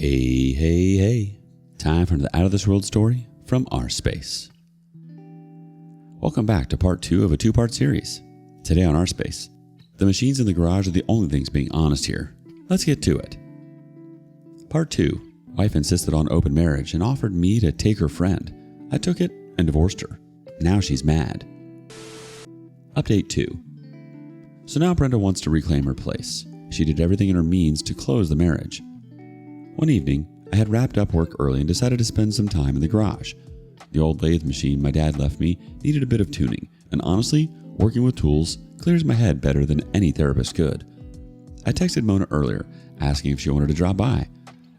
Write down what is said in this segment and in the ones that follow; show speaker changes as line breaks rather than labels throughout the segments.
Hey. Time for the Out of This World story from rSpace. Welcome back to part 2 of a 2-part series. Today on rSpace, the machines in the garage are the only things being honest here. Let's get to it. Part 2. Wife insisted on open marriage and offered me to take her friend. I took it and divorced her. Now she's mad. Update 2. So now Brenda wants to reclaim her place. She did everything in her means to close the marriage. One evening, I had wrapped up work early and decided to spend some time in the garage. The old lathe machine my dad left me needed a bit of tuning, and honestly, working with tools clears my head better than any therapist could. I texted Mona earlier, asking if she wanted to drop by.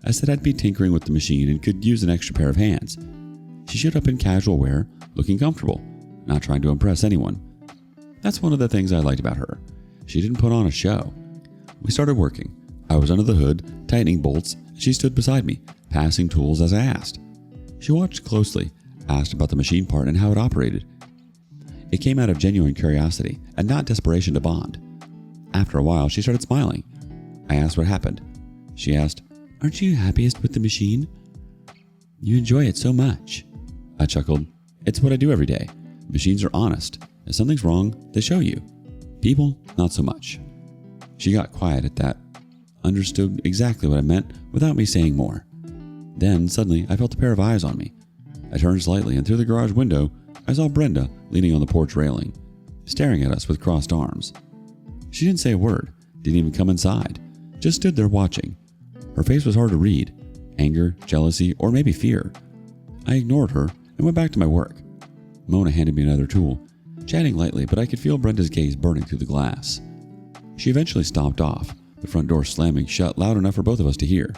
I said I'd be tinkering with the machine and could use an extra pair of hands. She showed up in casual wear, looking comfortable, not trying to impress anyone. That's one of the things I liked about her. She didn't put on a show. We started working. I was under the hood, tightening bolts. She stood beside me, passing tools as I asked. She watched closely, asked about the machine part and how it operated. It came out of genuine curiosity and not desperation to bond. After a while, she started smiling. I asked what happened. She asked, "Aren't you happiest with the machine? You enjoy it so much." I chuckled. "It's what I do every day. Machines are honest. If something's wrong, they show you. People, not so much." She got quiet at that. Understood exactly what I meant without me saying more. Then, suddenly, I felt a pair of eyes on me. I turned slightly, and through the garage window, I saw Brenda leaning on the porch railing, staring at us with crossed arms. She didn't say a word, didn't even come inside, just stood there watching. Her face was hard to read, anger, jealousy, or maybe fear. I ignored her and went back to my work. Mona handed me another tool, chatting lightly, but I could feel Brenda's gaze burning through the glass. She eventually stomped off, the front door slamming shut loud enough for both of us to hear.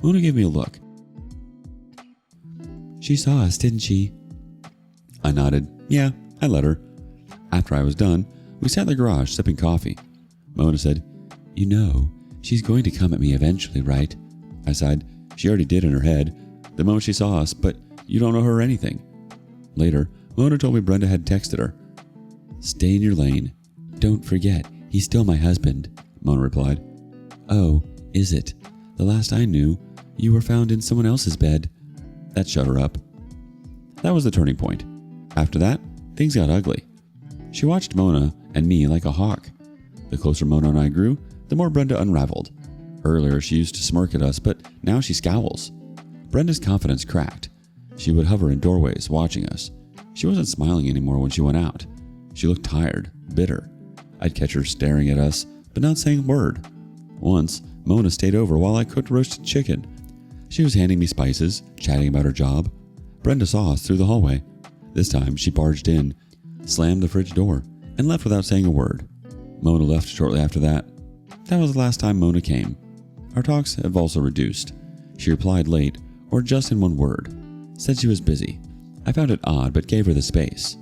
Mona gave me a look. "She saw us, didn't she?" I nodded. Yeah, I let her. After I was done, we sat in the garage sipping coffee. Mona said, "You know, she's going to come at me eventually, right?" I sighed. She already did in her head, the moment she saw us, but you don't know her or anything. Later, Mona told me Brenda had texted her. "Stay in your lane. Don't forget, he's still my husband," Mona replied. "Oh, is it? The last I knew, you were found in someone else's bed." That shut her up. That was the turning point. After that, things got ugly. She watched Mona and me like a hawk. The closer Mona and I grew, the more Brenda unraveled. Earlier, she used to smirk at us, but now she scowls. Brenda's confidence cracked. She would hover in doorways, watching us. She wasn't smiling anymore when she went out. She looked tired, bitter. I'd catch her staring at us, but not saying a word. Once, Mona stayed over while I cooked roasted chicken. She was handing me spices, chatting about her job. Brenda saw us through the hallway. This time, she barged in, slammed the fridge door, and left without saying a word. Mona left shortly after that. That was the last time Mona came. Our talks have also reduced. She replied late, or just in one word. Said she was busy. I found it odd, but gave her the space.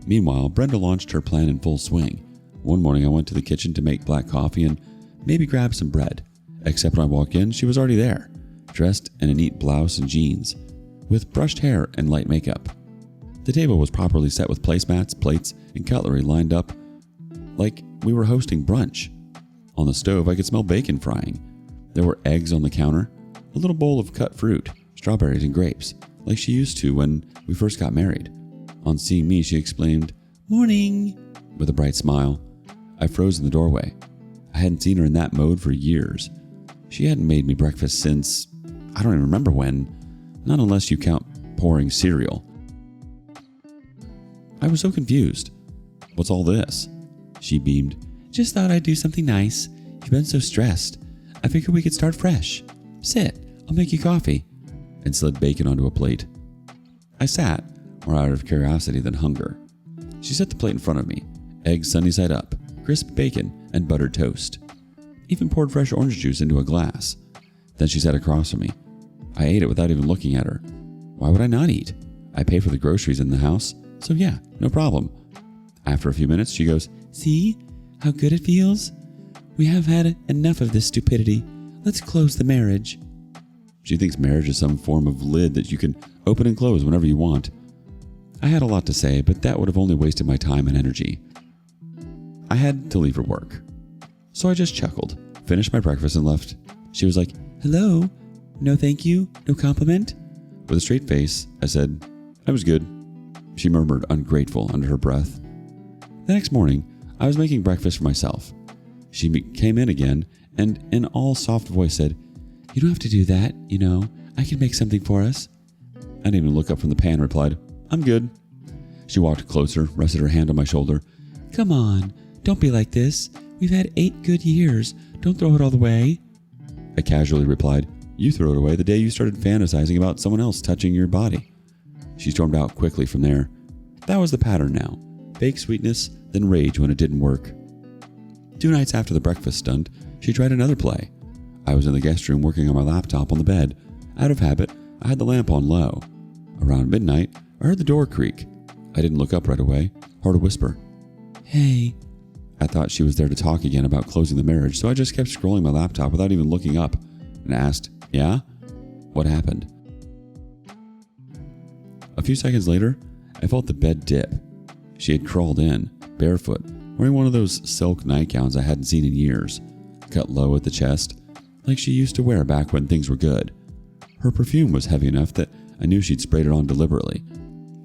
Meanwhile, Brenda launched her plan in full swing. One morning, I went to the kitchen to make black coffee and maybe grab some bread. Except when I walked in, she was already there, dressed in a neat blouse and jeans, with brushed hair and light makeup. The table was properly set with placemats, plates, and cutlery lined up like we were hosting brunch. On the stove, I could smell bacon frying. There were eggs on the counter, a little bowl of cut fruit, strawberries and grapes, like she used to when we first got married. On seeing me, she exclaimed, "Morning," with a bright smile. I froze in the doorway. I hadn't seen her in that mode for years. She hadn't made me breakfast since, I don't even remember when, not unless you count pouring cereal. I was so confused. "What's all this?" She beamed. "Just thought I'd do something nice. You've been so stressed. I figured we could start fresh. Sit, I'll make you coffee," and slid bacon onto a plate. I sat, more out of curiosity than hunger. She set the plate in front of me, eggs sunny side up, crisp bacon, and buttered toast. Even poured fresh orange juice into a glass. Then she sat across from me. I ate it without even looking at her. Why would I not eat? I pay for the groceries in the house, so yeah, no problem. After a few minutes, she goes, "See how good it feels? We have had enough of this stupidity. Let's close the marriage." She thinks marriage is some form of lid that you can open and close whenever you want. I had a lot to say, but that would have only wasted my time and energy. I had to leave for work. So I just chuckled, finished my breakfast, and left. She was like, "Hello, No thank you? No compliment? With a straight face, I said, I was good. She murmured ungrateful under her breath. The next morning, I was making breakfast for myself. She came in again and in all soft voice said, You don't have to do that, you know. I can make something for us. I didn't even look up from the pan and replied, I'm good. She walked closer, rested her hand on my shoulder. Come on, don't be like this. We've had 8 good years. Don't throw it all away. I casually replied, You threw it away the day you started fantasizing about someone else touching your body. She stormed out quickly from there. That was the pattern now. Fake sweetness, then rage when it didn't work. 2 nights after the breakfast stunt, she tried another play. I was in the guest room working on my laptop on the bed. Out of habit, I had the lamp on low. Around midnight, I heard the door creak. I didn't look up right away, heard a whisper. Hey. I thought she was there to talk again about closing the marriage, so I just kept scrolling my laptop without even looking up and asked, Yeah? What happened? A few seconds later, I felt the bed dip. She had crawled in, barefoot, wearing one of those silk nightgowns I hadn't seen in years, cut low at the chest, like she used to wear back when things were good. Her perfume was heavy enough that I knew she'd sprayed it on deliberately.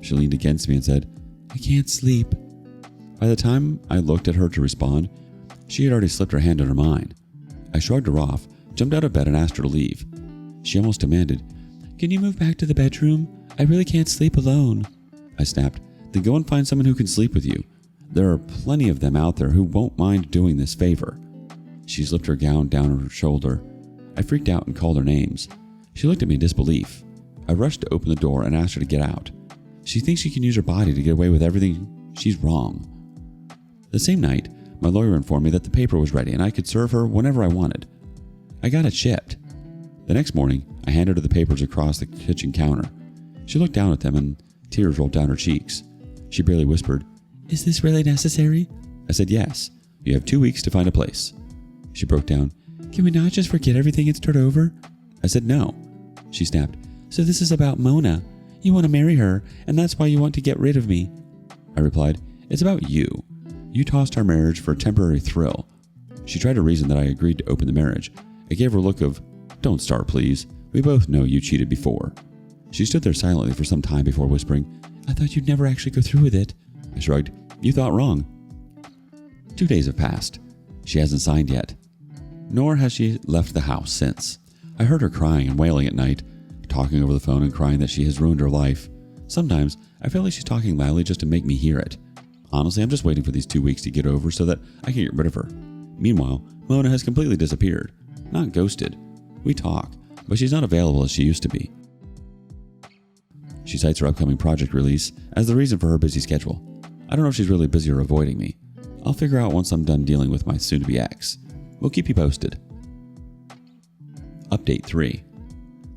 She leaned against me and said, I can't sleep. By the time I looked at her to respond, she had already slipped her hand under mine. I shrugged her off, jumped out of bed and asked her to leave. She almost demanded, Can you move back to the bedroom? I really can't sleep alone. I snapped, Then go and find someone who can sleep with you. There are plenty of them out there who won't mind doing this favor. She slipped her gown down her shoulder. I freaked out and called her names. She looked at me in disbelief. I rushed to open the door and asked her to get out. She thinks she can use her body to get away with everything. She's wrong. The same night, my lawyer informed me that the paper was ready and I could serve her whenever I wanted. I got it shipped. The next morning, I handed her the papers across the kitchen counter. She looked down at them and tears rolled down her cheeks. She barely whispered, Is this really necessary? I said, Yes. You have 2 weeks to find a place. She broke down. Can we not just forget everything and start over? I said, No. She snapped, So this is about Mona. You want to marry her, and that's why you want to get rid of me. I replied, It's about you. You tossed our marriage for a temporary thrill. She tried to reason that I agreed to open the marriage. I gave her a look of, Don't start, please. We both know you cheated before. She stood there silently for some time before whispering, I thought you'd never actually go through with it. I shrugged. You thought wrong. 2 days have passed. She hasn't signed yet. Nor has she left the house since. I heard her crying and wailing at night, talking over the phone and crying that she has ruined her life. Sometimes I feel like she's talking loudly just to make me hear it. Honestly, I'm just waiting for these 2 weeks to get over so that I can get rid of her. Meanwhile, Mona has completely disappeared. Not ghosted. We talk, but she's not available as she used to be. She cites her upcoming project release as the reason for her busy schedule. I don't know if she's really busy or avoiding me. I'll figure out once I'm done dealing with my soon-to-be ex. We'll keep you posted. Update 3.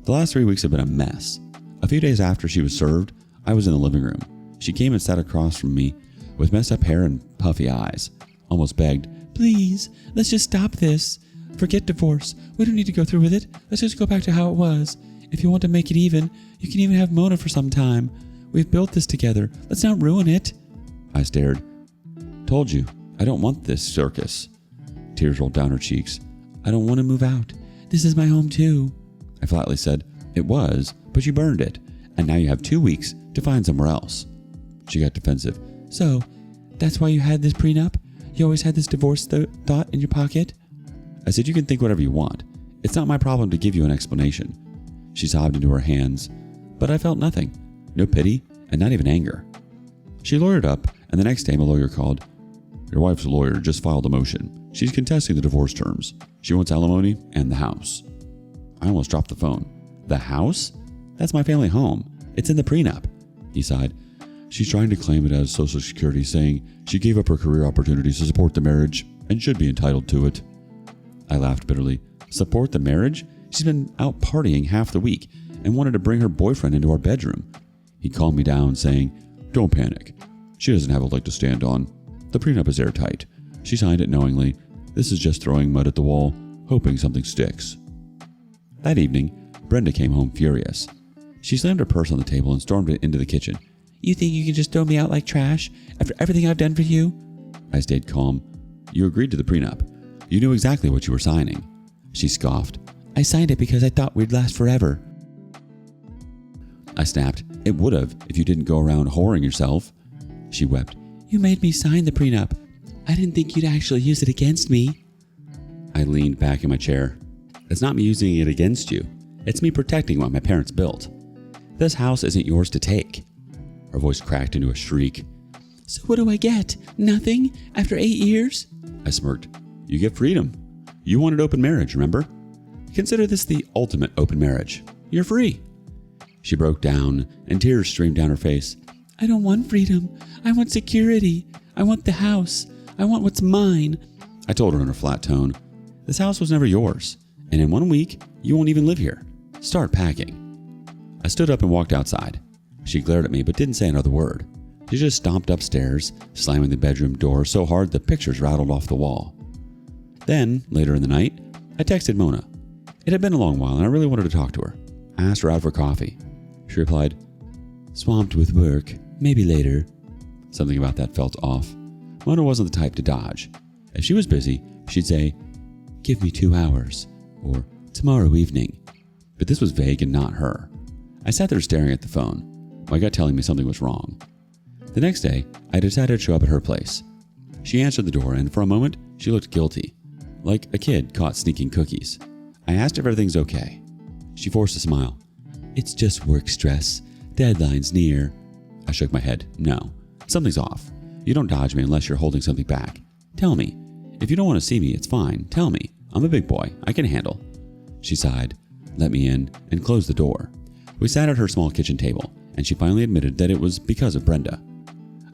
The last 3 weeks have been a mess. A few days after she was served, I was in the living room. She came and sat across from me with messed up hair and puffy eyes. Almost begged, Please, let's just stop this. Forget divorce. We don't need to go through with it. Let's just go back to how it was. If you want to make it even, you can even have Mona for some time. We've built this together. Let's not ruin it. I stared. Told you, I don't want this circus. Tears rolled down her cheeks. I don't want to move out. This is my home too. I flatly said, It was, but you burned it. And now you have 2 weeks to find somewhere else. She got defensive. So, that's why you had this prenup? You always had this divorce thought in your pocket? I said, You can think whatever you want. It's not my problem to give you an explanation. She sobbed into her hands, but I felt nothing. No pity, and not even anger. She lawyered up, and the next day my lawyer called. Your wife's lawyer just filed a motion. She's contesting the divorce terms. She wants alimony and the house. I almost dropped the phone. The house? That's my family home. It's in the prenup. He sighed. She's trying to claim it as Social Security, saying she gave up her career opportunities to support the marriage and should be entitled to it. I laughed bitterly. Support the marriage? She's been out partying half the week and wanted to bring her boyfriend into our bedroom. He calmed me down, saying, Don't panic. She doesn't have a leg to stand on. The prenup is airtight. She signed it knowingly. This is just throwing mud at the wall, hoping something sticks. That evening, Brenda came home furious. She slammed her purse on the table and stormed into the kitchen. You think you can just throw me out like trash after everything I've done for you? I stayed calm. You agreed to the prenup. You knew exactly what you were signing. She scoffed. I signed it because I thought we'd last forever. I snapped. It would have if you didn't go around whoring yourself. She wept. You made me sign the prenup. I didn't think you'd actually use it against me. I leaned back in my chair. It's not me using it against you. It's me protecting what my parents built. This house isn't yours to take. Her voice cracked into a shriek. So what do I get? Nothing? After 8 years? I smirked. You get freedom. You wanted open marriage, remember? Consider this the ultimate open marriage. You're free. She broke down and tears streamed down her face. I don't want freedom. I want security. I want the house. I want what's mine. I told her in a flat tone. This house was never yours, and in 1 week, you won't even live here. Start packing. I stood up and walked outside. She glared at me but didn't say another word. She just stomped upstairs, slamming the bedroom door so hard the pictures rattled off the wall. Then, later in the night, I texted Mona. It had been a long while and I really wanted to talk to her. I asked her out for coffee. She replied, Swamped with work, maybe later. Something about that felt off. Mona wasn't the type to dodge. If she was busy, she'd say, Give me 2 hours, or tomorrow evening. But this was vague and not her. I sat there staring at the phone, my gut telling me something was wrong. The next day, I decided to show up at her place. She answered the door and for a moment, she looked guilty, like a kid caught sneaking cookies. I asked if everything's okay. She forced a smile. It's just work stress. Deadline's near. I shook my head. No, something's off. You don't dodge me unless you're holding something back. Tell me. If you don't want to see me, it's fine. Tell me. I'm a big boy. I can handle. She sighed, let me in, and closed the door. We sat at her small kitchen table, and she finally admitted that it was because of Brenda.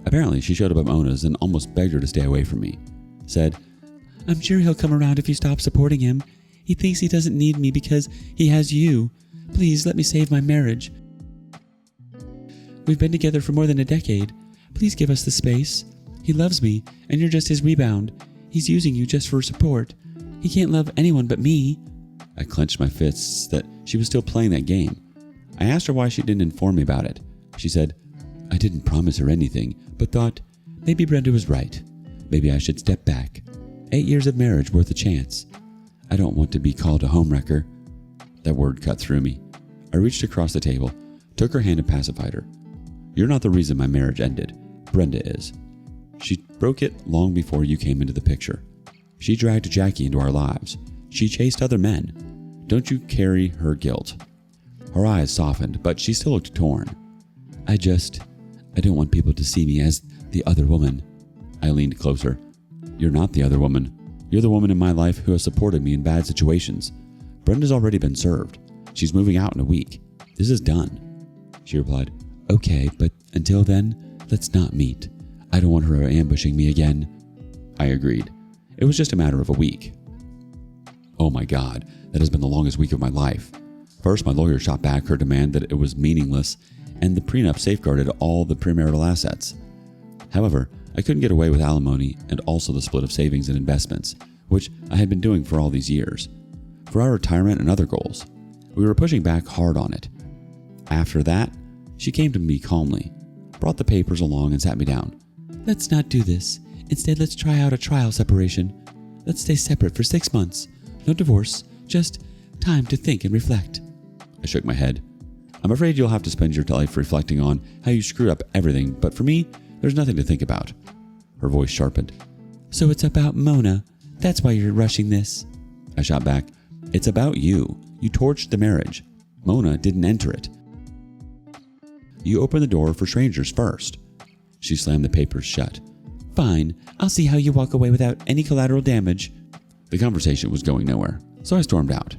Apparently, she showed up at Mona's and almost begged her to stay away from me. Said, I'm sure he'll come around if you stop supporting him. He thinks he doesn't need me because he has you. Please let me save my marriage. We've been together for more than a decade. Please give us the space. He loves me, and you're just his rebound. He's using you just for support. He can't love anyone but me. I clenched my fists that she was still playing that game. I asked her why she didn't inform me about it. She said, I didn't promise her anything, but thought maybe Brenda was right. Maybe I should step back. 8 years of marriage worth a chance. I don't want to be called a homewrecker. That word cut through me. I reached across the table, took her hand and pacified her. You're not the reason my marriage ended. Brenda is. She broke it long before you came into the picture. She dragged Jackie into our lives. She chased other men. Don't you carry her guilt. Her eyes softened, but she still looked torn. I don't want people to see me as the other woman. I leaned closer. You're not the other woman. You're the woman in my life who has supported me in bad situations. Brenda's already been served. She's moving out in a week. This is done. She replied, Okay, but until then, let's not meet. I don't want her ambushing me again. I agreed. It was just a matter of a week. Oh my God, that has been the longest week of my life. First, my lawyer shot back her demand that it was meaningless, and the prenup safeguarded all the premarital assets. However, I couldn't get away with alimony and also the split of savings and investments, which I had been doing for all these years. For our retirement and other goals, we were pushing back hard on it. After that, she came to me calmly, brought the papers along and sat me down. Let's not do this. Instead, let's try out a trial separation. Let's stay separate for 6 months. No divorce, just time to think and reflect. I shook my head. I'm afraid you'll have to spend your life reflecting on how you screwed up everything, but for me, there's nothing to think about. Her voice sharpened. So it's about Mona. That's why you're rushing this. I shot back. It's about you. You torched the marriage. Mona didn't enter it. You opened the door for strangers first. She slammed the papers shut. Fine, I'll see how you walk away without any collateral damage. The conversation was going nowhere, so I stormed out.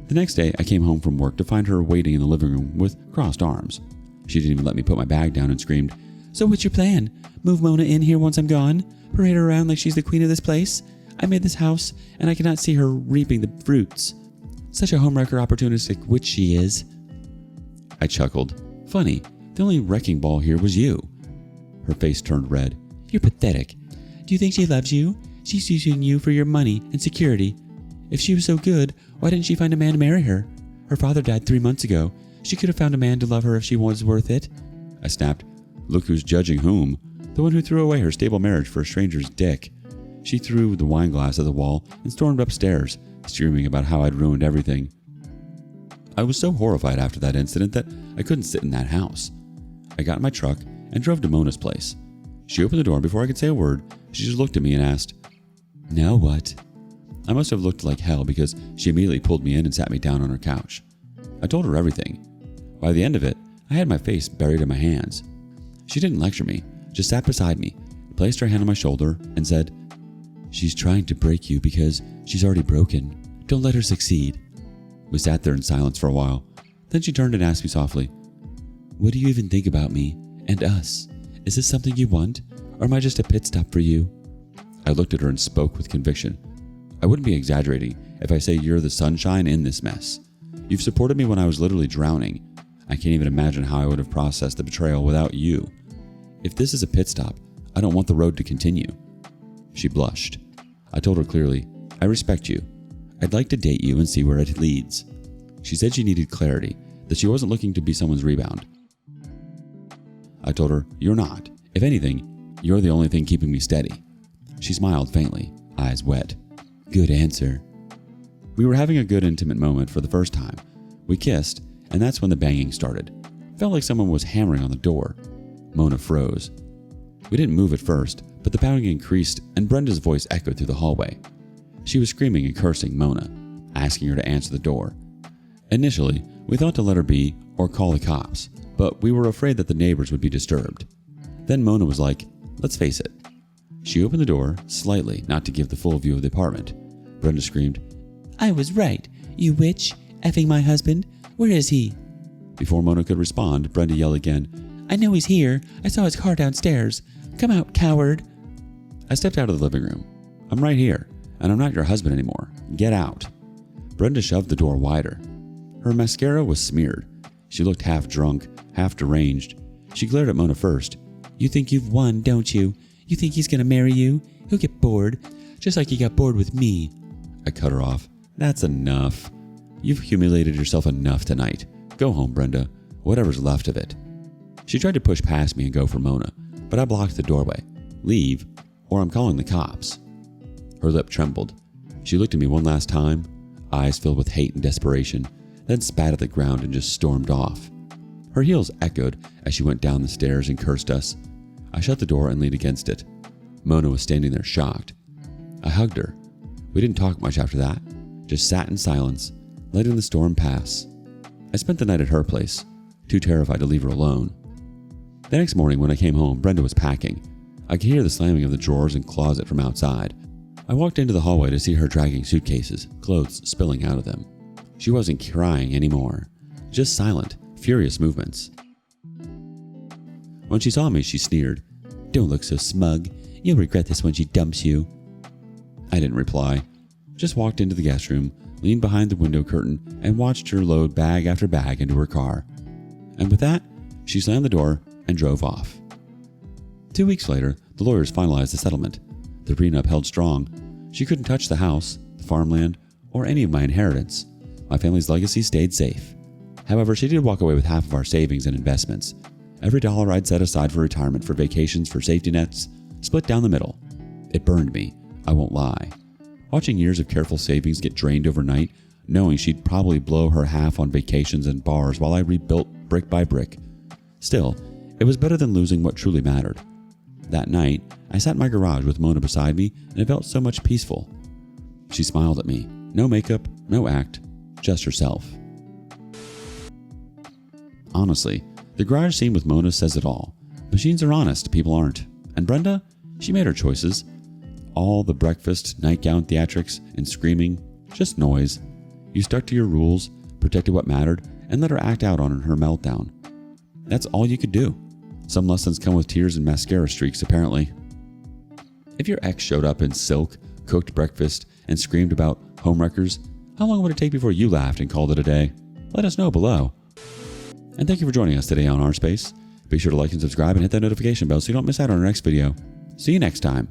The next day, I came home from work to find her waiting in the living room with crossed arms. She didn't even let me put my bag down and screamed, So what's your plan? Move Mona in here once I'm gone? Parade her around like she's the queen of this place? I made this house, and I cannot see her reaping the fruits. Such a homewrecker opportunistic witch she is. I chuckled. Funny, the only wrecking ball here was you. Her face turned red. You're pathetic. Do you think she loves you? She's using you for your money and security. If she was so good, why didn't she find a man to marry her? Her father died 3 months ago. She could have found a man to love her if she was worth it. I snapped. Look who's judging whom. The one who threw away her stable marriage for a stranger's dick. She threw the wine glass at the wall and stormed upstairs, screaming about how I'd ruined everything. I was so horrified after that incident that I couldn't sit in that house. I got in my truck and drove to Mona's place. She opened the door, and before I could say a word, she just looked at me and asked, "Now what?" I must have looked like hell because she immediately pulled me in and sat me down on her couch. I told her everything. By the end of it, I had my face buried in my hands. She didn't lecture me, just sat beside me, placed her hand on my shoulder, and said, "She's trying to break you because she's already broken. Don't let her succeed." We sat there in silence for a while. Then she turned and asked me softly, "What do you even think about me and us? Is this something you want, or am I just a pit stop for you?" I looked at her and spoke with conviction. "I wouldn't be exaggerating if I say you're the sunshine in this mess. You've supported me when I was literally drowning. I can't even imagine how I would have processed the betrayal without you. If this is a pit stop, I don't want the road to continue." She blushed. I told her clearly, "I respect you. I'd like to date you and see where it leads." She said she needed clarity, that she wasn't looking to be someone's rebound. I told her, "You're not. If anything, you're the only thing keeping me steady." She smiled faintly, eyes wet. "Good answer." We were having a good intimate moment for the first time. We kissed, and that's when the banging started. Felt like someone was hammering on the door. Mona froze. We didn't move at first, but the pounding increased and Brenda's voice echoed through the hallway. She was screaming and cursing Mona, asking her to answer the door. Initially, we thought to let her be or call the cops, but we were afraid that the neighbors would be disturbed. Then Mona was like, "Let's face it." She opened the door, slightly, not to give the full view of the apartment. Brenda screamed, "I was right, you witch, effing my husband. Where is he?" Before Mona could respond, Brenda yelled again, "I know he's here. I saw his car downstairs. Come out, coward." I stepped out of the living room. "I'm right here, and I'm not your husband anymore. Get out." Brenda shoved the door wider. Her mascara was smeared. She looked half drunk, half deranged. She glared at Mona first. "You think you've won, don't you? You think he's gonna marry you? He'll get bored, just like he got bored with me." I cut her off. "That's enough. You've humiliated yourself enough tonight. Go home, Brenda. Whatever's left of it." She tried to push past me and go for Mona, but I blocked the doorway. "Leave, or I'm calling the cops." Her lip trembled. She looked at me one last time, eyes filled with hate and desperation, then spat at the ground and just stormed off. Her heels echoed as she went down the stairs and cursed us. I shut the door and leaned against it. Mona was standing there shocked. I hugged her. We didn't talk much after that, just sat in silence, letting the storm pass. I spent the night at her place, too terrified to leave her alone. The next morning when I came home, Brenda was packing. I could hear the slamming of the drawers and closet from outside. I walked into the hallway to see her dragging suitcases, clothes spilling out of them. She wasn't crying anymore, just silent, furious movements. When she saw me, she sneered, "Don't look so smug. You'll regret this when she dumps you." I didn't reply, just walked into the guest room, leaned behind the window curtain, and watched her load bag after bag into her car. And with that, she slammed the door and drove off. 2 weeks later, the lawyers finalized the settlement. The prenup held strong. She couldn't touch the house, the farmland, or any of my inheritance. My family's legacy stayed safe. However, she did walk away with half of our savings and investments. Every dollar I'd set aside for retirement, for vacations, for safety nets, split down the middle. It burned me, I won't lie. Watching years of careful savings get drained overnight, knowing she'd probably blow her half on vacations and bars while I rebuilt brick by brick. Still, it was better than losing what truly mattered. That night, I sat in my garage with Mona beside me, and it felt so much peaceful. She smiled at me. No makeup, no act, just herself. Honestly, the garage scene with Mona says it all. Machines are honest, people aren't. And Brenda, she made her choices. All the breakfast, nightgown theatrics, and screaming, just noise. You stuck to your rules, protected what mattered, and let her act out on her meltdown. That's all you could do. Some lessons come with tears and mascara streaks, apparently. If your ex showed up in silk, cooked breakfast, and screamed about homewreckers, how long would it take before you laughed and called it a day? Let us know below. And thank you for joining us today on rSpace. Be sure to like and subscribe and hit that notification bell so you don't miss out on our next video. See you next time.